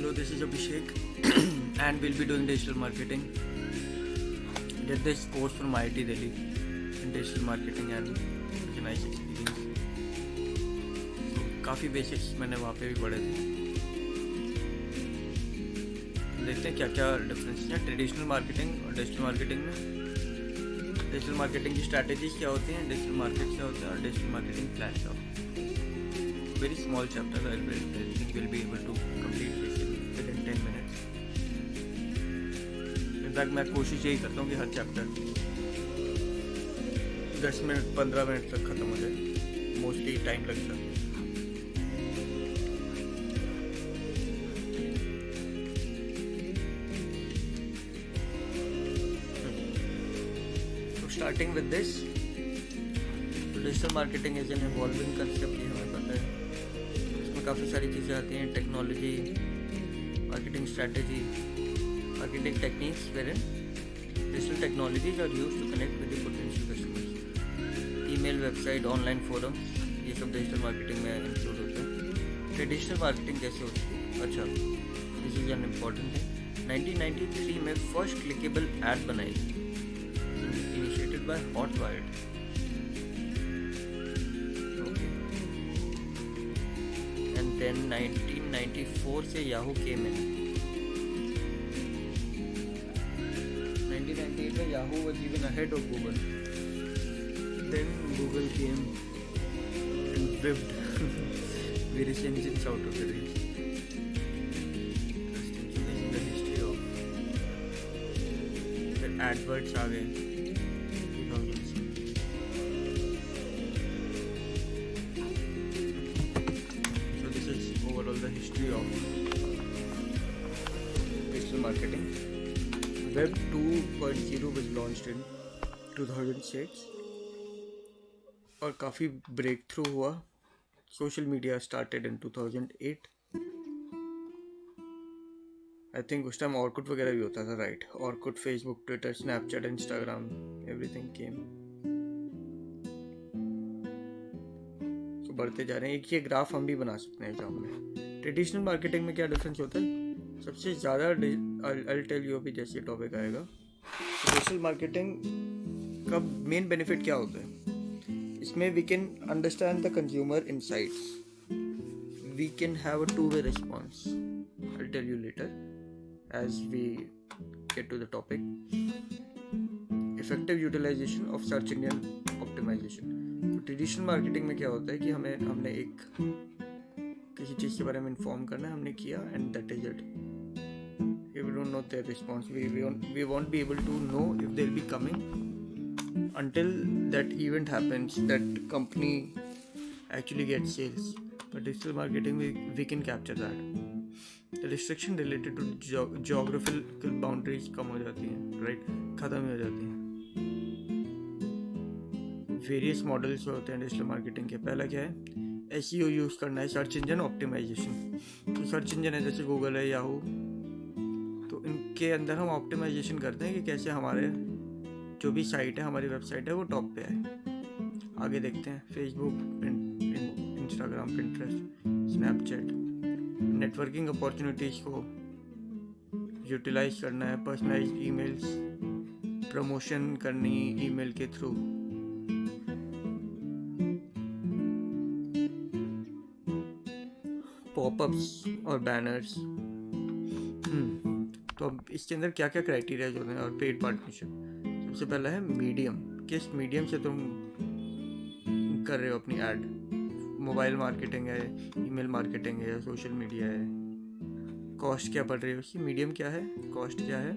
So this is Abhishek and we'll be doing digital marketing. Did this course from IIT Delhi in digital marketing and such a nice experience. So काफ़ी basics मैंने वहाँ पे भी पढ़े थे. देखते हैं क्या क्या डिफरेंस है ट्रेडिशनल मार्केटिंग और डिजिटल मार्केटिंग में. डिजिटल मार्केटिंग की स्ट्रैटेजीज क्या होती हैं, डिजिटल मार्केट क्या होता है और डिजिटल मार्केटिंग प्लान क्या होता है. Very small chapter. I think we'll be able to complete this within 10 minutes. In fact, मैं कोशिश यही करता हूँ कि हर चैप्टर 10 मिनट 15 मिनट तक ख़त्म हो जाए. मोस्टली टाइम लगता है. So starting with this, digital marketing is an evolving concept. ये हमें पता है. काफ़ी सारी चीज़ें आती हैं. Technology, marketing strategy, marketing techniques where digital technologies are used to connect with the potential customers. Email, website, online forum, ये सब डिजिटल मार्केटिंग में इंक्लूड होते हैं. ट्रेडिशनल मार्केटिंग कैसे होती है? अच्छा, this is an important thing. 1993 में फर्स्ट क्लिकेबल ऐड बनाई इनिशिएटेड बाय हॉटवायर्ड. Then 1994 से Yahoo came in. 1998 में Yahoo was even ahead of Google. Then Google came and whipped various engines out of the race. Interesting. So this is the history of the AdWords आ गए 2000 से. Overall the history of digital marketing. Web 2.0 was launched in 2006 और काफ़ी break through हुआ. Social media started in 2008. I think उस time Orkut वगैरह भी होता था, right? Orkut, Facebook, Twitter, Snapchat, Instagram, everything केम. बढ़ते जा रहे हैं. एक ये ग्राफ हम भी बना सकते हैं एग्जाम में. ट्रेडिशनल मार्केटिंग में क्या डिफरेंस होता है? सबसे ज़्यादा आई टेल यू अभी जैसे टॉपिक आएगा. डिजिटल मार्केटिंग का मेन बेनिफिट क्या होता है? इसमें we can understand the consumer insights. We can have a two way response. I tell you later as we get to the topic. Effective utilisation of search engine optimisation. Traditional marketing में क्या होता है कि हमने एक किसी चीज़ के बारे में इन्फॉर्म करना है, हमने किया and that is it. We don't know their response. We won't be able to know if they will be coming until that event happens, that company actually gets sales. But digital marketing we can capture that. The restriction related to geographical boundaries कम हो जाती हैं, right? ख़त्म हो जाती हैं. Various models होते हैं digital marketing के. पहला क्या है? SEO यूज़ करना है, सर्च इंजन ऑप्टिमाइजेशन. तो सर्च इंजन है जैसे गूगल है, याहू, तो इनके अंदर हम ऑप्टिमाइजेशन करते हैं कि कैसे हमारे जो भी साइट है, हमारी वेबसाइट है, वो टॉप पे आए. आगे देखते हैं. Facebook, Instagram, Pinterest, Snapchat. Networking opportunities को यूटिलाइज करना है. पर्सनलाइज्ड ईमेल्स, प्रमोशन करनी ईमेल के थ्रू. पॉपअप्स और बैनर्स. तो अब इसके अंदर क्या क्या क्राइटेरिया होते हैं और पेड पार्टनरशिप. सबसे पहला है मीडियम. किस मीडियम से तुम कर रहे हो अपनी ऐड? मोबाइल मार्केटिंग है, ईमेल मार्केटिंग है, सोशल मीडिया है. कॉस्ट क्या पड़ रही है उसकी? मीडियम क्या है, कॉस्ट क्या है.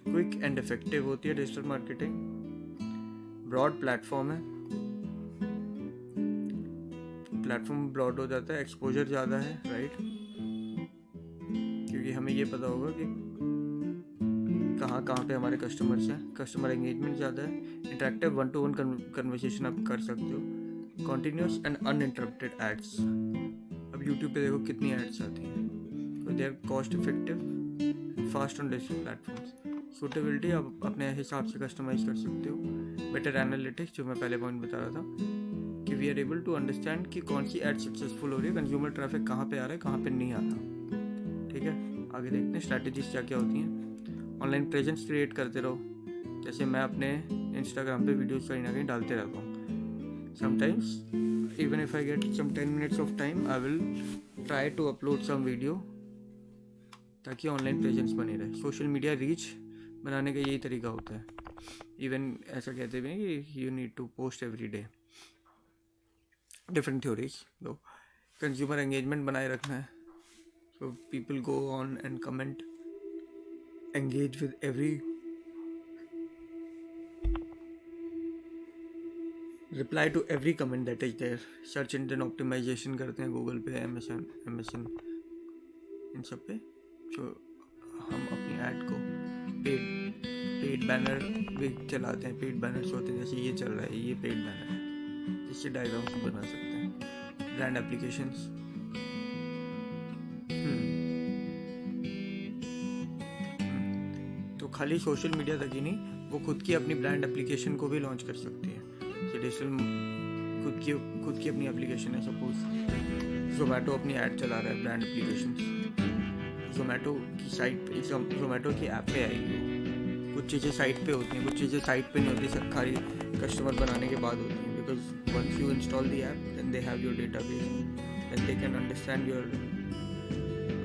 क्विक एंड इफेक्टिव होती है डिजिटल मार्केटिंग. ब्रॉड प्लेटफॉर्म है. प्लेटफॉर्म ब्रॉड हो जाता है, एक्सपोजर ज़्यादा है, राइट? क्योंकि हमें ये पता होगा कि कहाँ पे हमारे कस्टमर्स हैं. कस्टमर एंगेजमेंट ज़्यादा है. इंटरेक्टिव 1-to-1 कन्वर्सेशन आप कर सकते हो. Continuous and uninterrupted ads. अब यूट्यूब पे देखो कितनी एड्स आती हैं. तो they are cost effective, fast on digital platforms. Suitability आप अपने हिसाब से कस्टमाइज कर सकते हो. बेटर एनालिटिक्स, जो मैं पहले पॉइंट बता रहा था कि we are able to understand कि कौन सी एड सक्सेसफुल हो रही है, कंज्यूमर ट्रैफिक कहाँ पे आ रहा है, कहाँ पे नहीं आ रहा. ठीक ठीक है, आगे देखते हैं स्ट्रैटेजीज क्या क्या होती हैं। ऑनलाइन प्रेजेंस क्रिएट करते रहो, जैसे मैं अपने इंस्टाग्राम पे वीडियोस कहीं ना कहीं डालते रहता हूँ। Sometimes even if I get some 10 minutes of time I will try to upload some video, ताकि ऑनलाइन प्रेजेंस बनी रहे। सोशल मीडिया रीच बनाने का यही तरीका होता है। इवन ऐसा कहते हैं कि you need to post every day. Different theories, तो कंज्यूमर एंगेजमेंट बनाए रखना है, so people go on and comment, engage with every, reply to every comment that is there. Search engine optimisation करते हैं गूगल पे, अमेजन इन सब पे। तो हम अपनी ऐड को पेड बैनर भी चलाते हैं। पेड बैनर्स होते हैं, जैसे ये चल रहा है, ये पेड बैनर है, जिससे डायग्राम्स बना सकते हैं। ब्रांड एप्लीकेशंस, तो खाली सोशल मीडिया तक ही नहीं, वो खुद की अपनी ब्रांड एप्लीकेशन को भी लॉन्च कर सकती है। डिजिटल खुद की अपनी एप्लीकेशन है। सपोज जोमेटो अपनी ऐड चला रहा है, ब्रांड एप्लीकेशन जोमेटो की साइट पे, जोमेटो की ऐप पे आएगी। कुछ चीज़ें साइट पे होती हैं, कुछ चीज़ें साइट पे नहीं होती, सब खाली कस्टमर बनाने के बाद होती हैं। Because once you install the app then they have your database, then they can understand your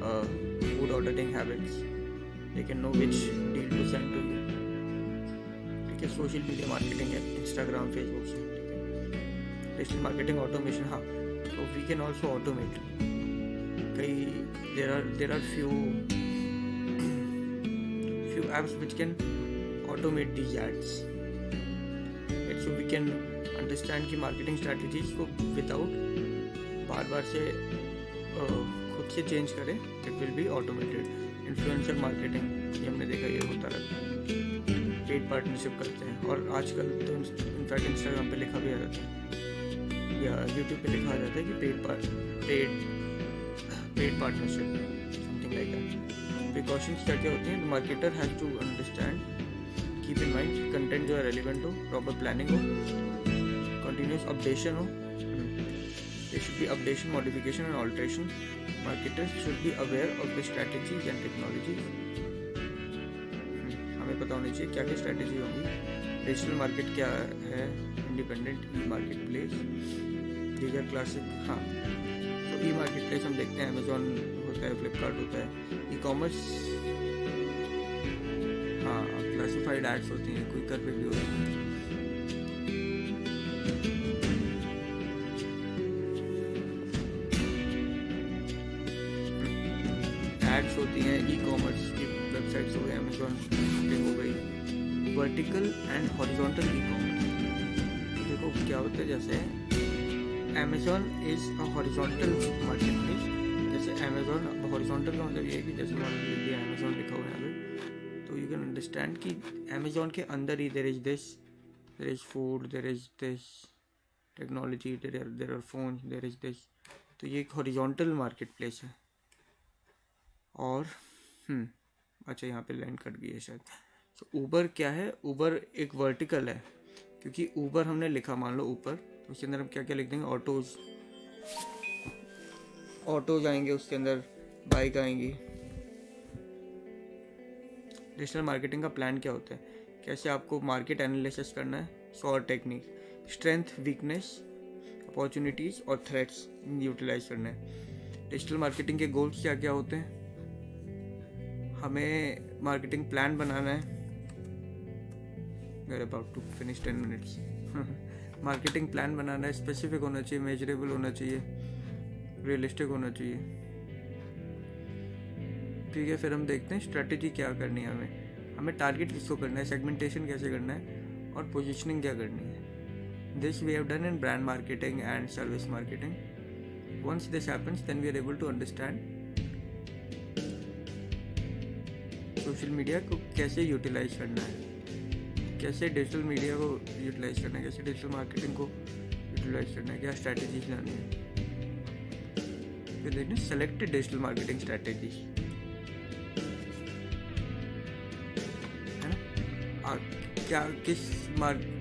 food ordering habits, they can know which deal to send to you. ठीक है, सोशल मीडिया मार्केटिंग है, Instagram, Facebook से। Digital marketing automation, हाँ, तो we can also automate कई there are few apps which can automate these ads, right? So we can understand कि marketing strategies को without बार से खुद से चेंज करें, it will be automated. Influencer marketing, ये हमने देखा, ये होता रहता है। पेड पार्टनरशिप करते हैं, और आजकल तो इनफैक्ट इंस्टाग्राम पे लिखा भी आ जाता है या यूट्यूब पे लिखा आ जाता है कि paid partnership, something like that. Precautions क्या क्या होती हैं? Marketer has to understand, keep in mind content जो है रेलिवेंट हो, प्रॉपर प्लानिंग हो, कंटिन्यूस अपडेशन हो, there should be updation, modification and alteration. Marketers should be aware of the strategies and technologies. हमें पता होनी चाहिए क्या क्या स्ट्रैटेजी होंगी। डिजिटल मार्केट क्या है? Independent e marketplace, these are classic. हाँ, तो ई मार्केट प्लेस हम देखते हैं, अमेजोन होता है, फ्लिपकार्ट होता है। ई कॉमर्स, हाँ, क्लासिफाइड एड्स होती हैं, क्विकर पे भी होती हैं। एड्स होती हैं ई कॉमर्स की वेबसाइट्स हो गई, अमेजोन पे हो गई। Vertical and horizontal e commerce, देखो क्या होता है, जैसे Amazon is a horizontal market place. जैसे अमेजोन हॉरिजॉन्टल का मतलब ये है कि जैसे मान लीजिए अमेजोन लिखा हुआ है यहाँ पे, तो यू कैन अंडरस्टैंड कि अमेजोन के अंदर ही there is this, there is food, there is this technology, there are phone, there is this. तो ये एक हॉरिजॉन्टल मार्केट प्लेस है। और अच्छा, यहाँ पे लाइन कट गई है शायद। तो ऊबर क्या है? ऊबर एक वर्टिकल है, क्योंकि ऊबर हमने लिखा मान लो ऊपर, तो उसके अंदर हम क्या क्या लिख देंगे? ऑटोज आएंगे, उसके अंदर बाइक आएंगी। डिजिटल मार्केटिंग का प्लान क्या होता है? कैसे आपको मार्केट एनालिसिस करना है, sort technique, strength, weakness, opportunities और थ्रेट्स यूटिलाइज करना है। डिजिटल मार्केटिंग के गोल्स क्या क्या होते हैं? हमें मार्केटिंग प्लान बनाना है। We're about to finish 10 minutes. Marketing plan बनाना है, स्पेसिफिक होना चाहिए, मेजरेबल होना चाहिए, रियलिस्टिक होना चाहिए। ठीक है, फिर हम देखते हैं स्ट्रेटेजी क्या करनी है। हमें टारगेट किसको करना है, सेगमेंटेशन कैसे करना है, और पोजीशनिंग क्या करनी है। This we have done in brand marketing and service marketing. Once this happens then we are able to understand social media को कैसे यूटिलाइज करना है, कैसे डिजिटल मीडिया को यूटिलाइज करना है, कैसे डिजिटल मार्केटिंग को यूटिलाइज करना है, क्या स्ट्रैटेजीज लानी है। फिर देखना सेलेक्टेड डिजिटल मार्केटिंग स्ट्रैटेजी, है ना,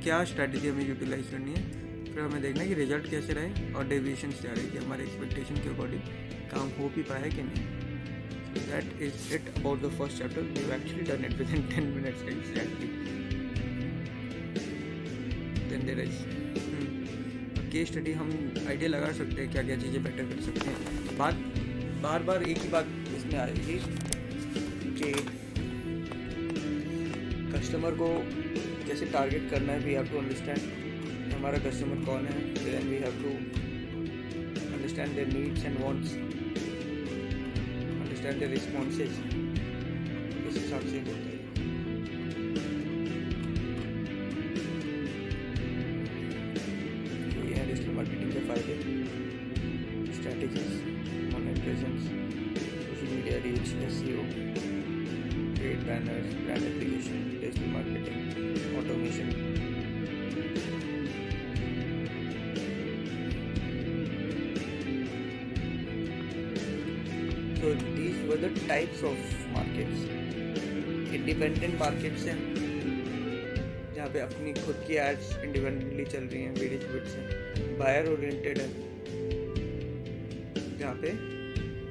क्या स्ट्रैटेजी हमें यूटिलाइज करनी है। फिर हमें देखना है कि रिजल्ट कैसे रहे और डेविएशन क्या रहे, कि हमारे एक्सपेक्टेशन के अकॉर्डिंग काम हो भी पाया कि नहीं। that is it about the first chapter. We've actually done it within 10 minutes exactly. Then there is case study. हम आइडिया लगा सकते हैं क्या क्या चीज़ें बेटर कर सकते हैं. बार बार एक ही बात इसमें आएगी कि कस्टमर को कैसे टारगेट करना है. वी हैव टू अंडरस्टैंड हमारा कस्टमर कौन है. Then we have to understand their needs and wants, understand their responses. इस हिसाब से होता है. ये है डिजिटल मार्केटिंग के फायदे, strategies, online presence, social media reach, SEO, paid banners, brand application, digital marketing, automation. So these were the types of markets. Independent markets हैं जहाँ पे अपनी खुद की एड्स इंडिपेंडेंटली चल रही हैं वेरियस बिट्स हैं. बायर ओरिएंटेड है जहाँ पे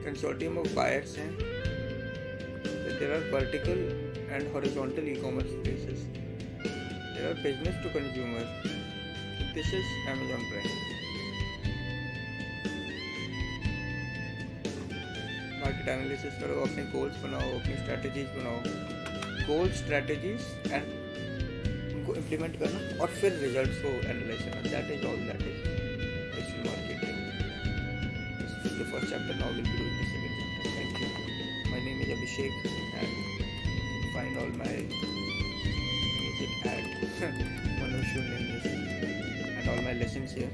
कंसोर्टियम ऑफ बायर्स हैं. There are vertical and horizontal e-commerce spaces. There are business to consumer. This is Amazon Prime. Market analysis करो, अपने goals बनाओ, अपनी strategies बनाओ. Goals, strategies and उनको implement करना और फिर results को analyze करना. That is all that is digital marketing. This is the first chapter. Now we'll be doing the second chapter. Thank you. My name is Abhishek and find all my music at Manu Shunya Music and all my lessons here.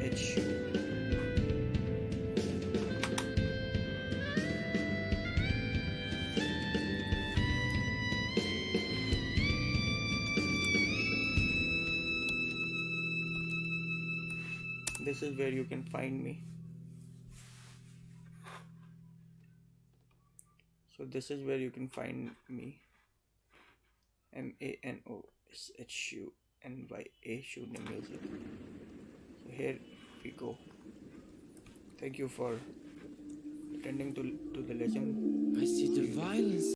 MANOSHU. This is where you can find me. So this is where you can find me. MANOSHUNYA Shunya Music. So here we go. Thank you for attending to the lesson. I see the violence.